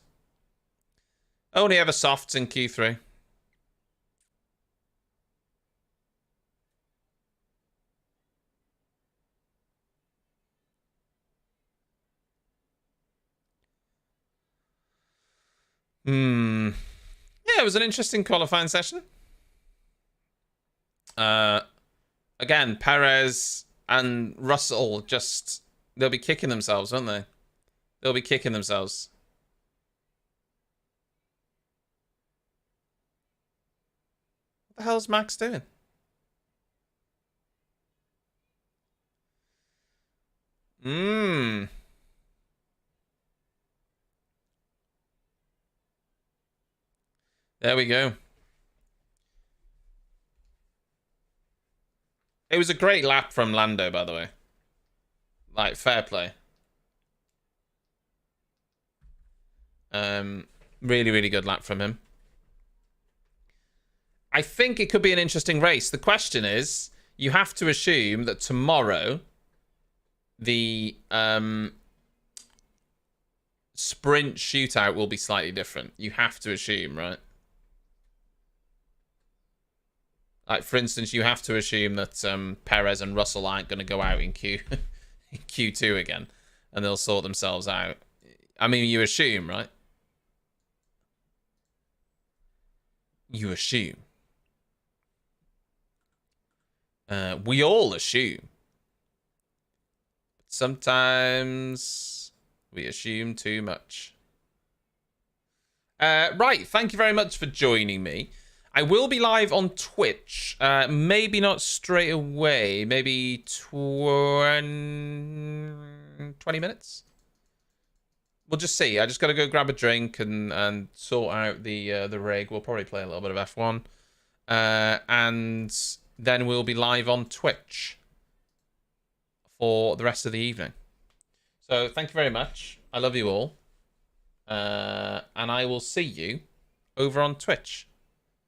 Only ever softs in Q3. Yeah, it was an interesting qualifying session. Again, Perez and Russell just... They'll be kicking themselves, won't they? They'll be kicking themselves. What the hell's Max doing? There we go. It was a great lap from Lando, by the way. Like, fair play. Really, really good lap from him. I think it could be an interesting race. The question is, you have to assume that tomorrow the sprint shootout will be slightly different. You have to assume, right? Like, for instance, you have to assume that Perez and Russell aren't going to go out in Q2 again, and they'll sort themselves out. I mean, you assume, right? You assume. We all assume. Sometimes we assume too much. Right, thank you very much for joining me. I will be live on Twitch. Maybe not straight away. Maybe 20 minutes? We'll just see. I just got to go grab a drink and sort out the rig. We'll probably play a little bit of F1. And then we'll be live on Twitch for the rest of the evening. So thank you very much. I love you all. And I will see you over on Twitch.